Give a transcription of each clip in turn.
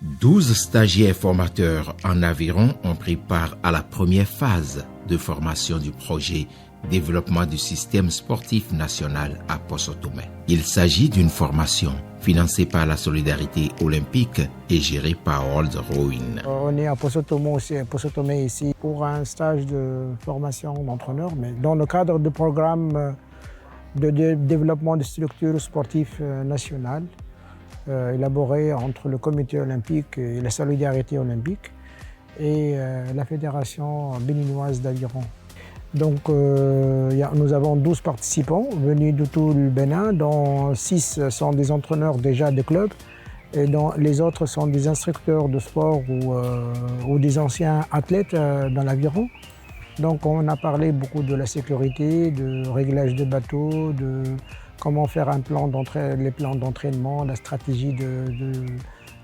12 stagiaires formateurs en aviron ont pris part à la première phase de formation du projet Développement du système sportif national à Poso-Tomé. Il s'agit d'une formation financée par la Solidarité olympique et gérée par World Rowing. On est à Poso-Tomé ici pour un stage de formation d'entraîneur, mais dans le cadre du programme de développement des structures sportives nationales élaboré entre le Comité olympique et la Solidarité olympique et la Fédération béninoise d'aviron. Donc nous avons 12 participants venus de tout le Bénin, dont 6 sont des entraîneurs déjà de clubs et dont les autres sont des instructeurs de sport ou des anciens athlètes dans l'aviron. Donc on a parlé beaucoup de la sécurité, de réglage de bateaux, de comment faire les plans d'entraînement, la stratégie de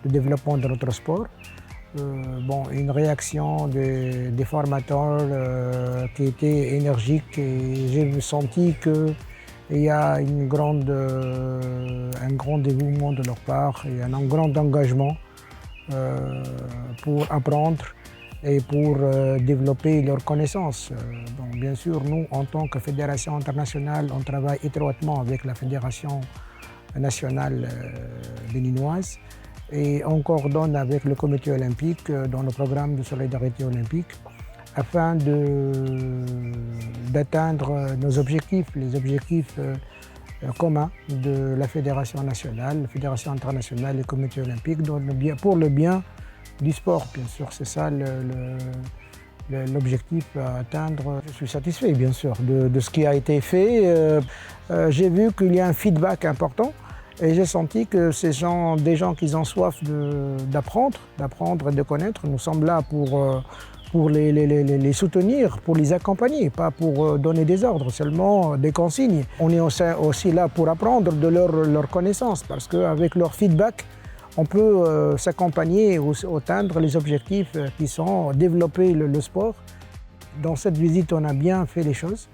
développement de notre sport. Une réaction des formateurs qui était énergique et j'ai senti qu'il y a un grand dévouement de leur part et un grand engagement pour apprendre et pour développer leurs connaissances. Donc, bien sûr, nous, en tant que fédération internationale, on travaille étroitement avec la fédération nationale béninoise et on coordonne avec le comité olympique dans le programme de solidarité olympique afin d'atteindre nos objectifs, les objectifs communs de la fédération nationale, la fédération internationale et le comité olympique pour le bien du sport, bien sûr. C'est ça l'objectif à atteindre. Je suis satisfait, bien sûr, de ce qui a été fait. J'ai vu qu'il y a un feedback important et j'ai senti que des gens qui ont soif d'apprendre et de connaître. Nous sommes là pour les soutenir, pour les accompagner, pas pour donner des ordres, seulement des consignes. On est aussi là pour apprendre de leurs connaissances parce qu'avec leur feedback, on peut s'accompagner ou atteindre les objectifs qui sont développer le sport. Dans cette visite, on a bien fait les choses.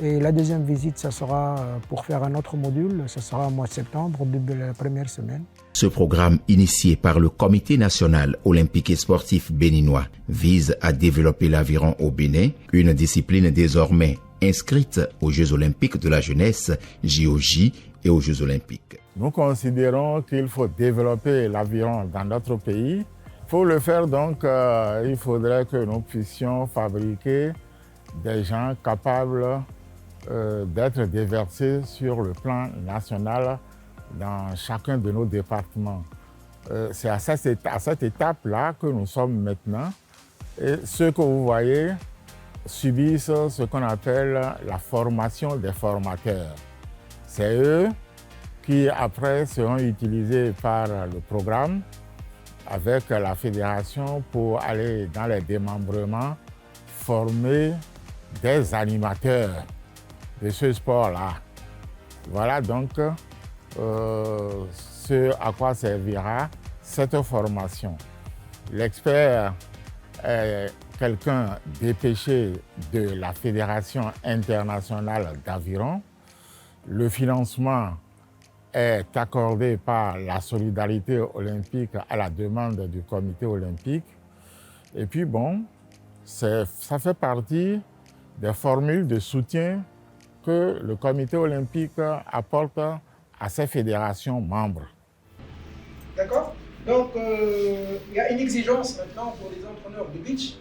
Et la deuxième visite, ça sera pour faire un autre module, ça sera au mois de septembre, au début de la première semaine. Ce programme, initié par le Comité national olympique et sportif béninois, vise à développer l'aviron au Bénin, une discipline désormais inscrite aux Jeux olympiques de la jeunesse, JOJ, et aux Jeux olympiques. Nous considérons qu'il faut développer l'aviron dans notre pays. Pour le faire, donc, il faudrait que nous puissions fabriquer des gens capables d'être déversés sur le plan national dans chacun de nos départements. C'est à cette étape-là que nous sommes maintenant. Et ceux que vous voyez subissent ce qu'on appelle la formation des formateurs. C'est eux qui après seront utilisés par le programme avec la fédération pour aller dans les démembrements, former des animateurs de ce sport-là. Voilà donc ce à quoi servira cette formation. L'expert est quelqu'un dépêché de la Fédération internationale d'aviron. Le financement est accordé par la Solidarité olympique à la demande du Comité olympique. Et puis ça fait partie des formules de soutien que le Comité olympique apporte à ses fédérations membres. D'accord? Donc, il y a une exigence maintenant pour les entraîneurs de beach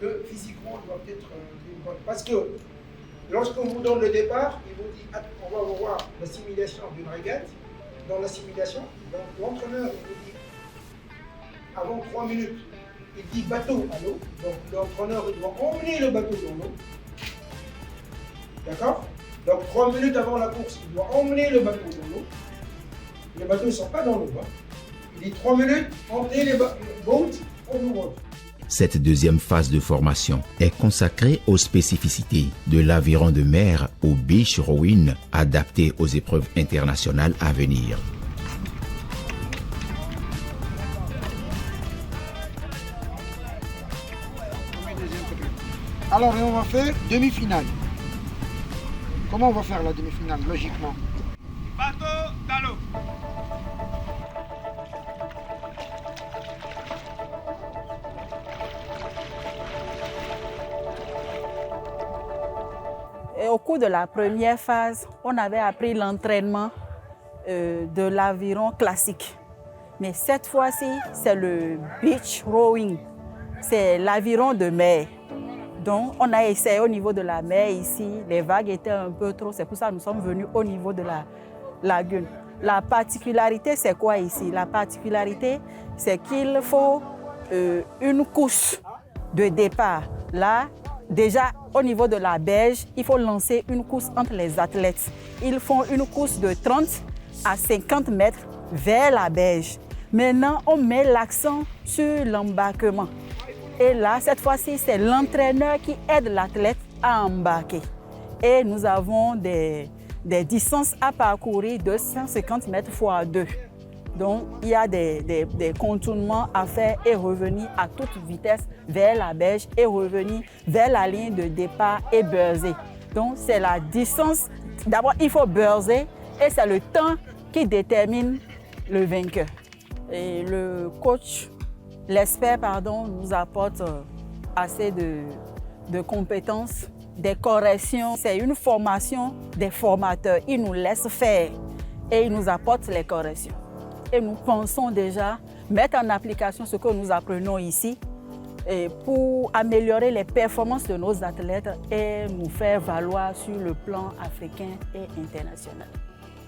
que physiquement, ils doivent être parce que lorsqu'on vous donne le départ, ils vous disent on va voir la simulation d'une régate. Dans la simulation, l'entraîneur vous dit avant 3 minutes, il dit bateau à l'eau. Donc l'entraîneur doit emmener le bateau dans l'eau. D'accord? Donc 3 minutes avant la course, il doit emmener le bateau dans l'eau. Les bateaux ne sont pas dans l'eau. Il dit 3 minutes, emmenez les boats on the water. Cette deuxième phase de formation est consacrée aux spécificités de l'aviron de mer au beach rowing adapté aux épreuves internationales à venir. Alors, on va faire demi-finale. Comment on va faire la demi-finale, logiquement? Bateau dans l'eau. Et au cours de la première phase, on avait appris l'entraînement de l'aviron classique. Mais cette fois-ci, c'est le beach rowing. C'est l'aviron de mer. Donc, on a essayé au niveau de la mer ici. Les vagues étaient un peu trop. C'est pour ça que nous sommes venus au niveau de la lagune. La particularité, c'est quoi ici? La particularité, c'est qu'il faut une course de départ. Là, déjà, au niveau de la berge, il faut lancer une course entre les athlètes. Ils font une course de 30 à 50 mètres vers la berge. Maintenant, on met l'accent sur l'embarquement. Et là, cette fois-ci, c'est l'entraîneur qui aide l'athlète à embarquer. Et nous avons des distances à parcourir de 150 mètres x 2. Donc, il y a des contournements à faire et revenir à toute vitesse vers la berge et revenir vers la ligne de départ et buzzer. Donc, c'est la distance. D'abord, il faut buzzer et c'est le temps qui détermine le vainqueur. Et le coach, l'expert, nous apporte assez de compétences, des corrections. C'est une formation des formateurs. Ils nous laissent faire et ils nous apportent les corrections. Et nous pensons déjà mettre en application ce que nous apprenons ici pour améliorer les performances de nos athlètes et nous faire valoir sur le plan africain et international.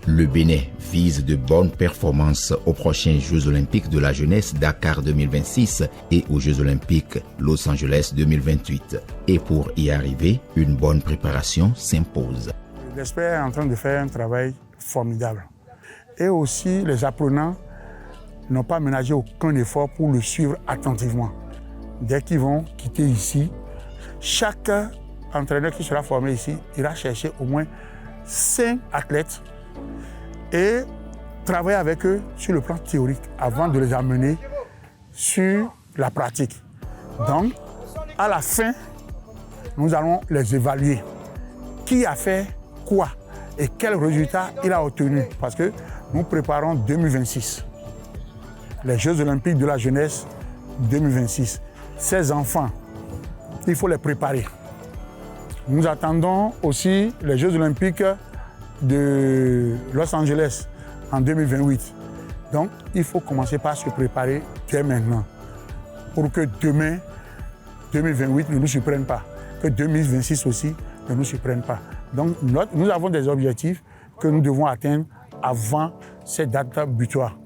Le Bénin vise de bonnes performances aux prochains Jeux olympiques de la jeunesse Dakar 2026 et aux Jeux olympiques Los Angeles 2028. Et pour y arriver, une bonne préparation s'impose. L'expert est en train de faire un travail formidable. Et aussi, les apprenants n'ont pas ménagé aucun effort pour le suivre attentivement. Dès qu'ils vont quitter ici, chaque entraîneur qui sera formé ici ira chercher au moins 5 athlètes et travailler avec eux sur le plan théorique avant de les amener sur la pratique. Donc, à la fin, nous allons les évaluer. Qui a fait quoi et quel résultat il a obtenu? Parce que nous préparons 2026, les Jeux olympiques de la jeunesse 2026. Ces enfants, il faut les préparer. Nous attendons aussi les Jeux olympiques de Los Angeles en 2028. Donc, il faut commencer par se préparer dès maintenant pour que demain, 2028 ne nous surprenne pas, que 2026 aussi ne nous surprenne pas. Donc, nous avons des objectifs que nous devons atteindre avant cette date butoir.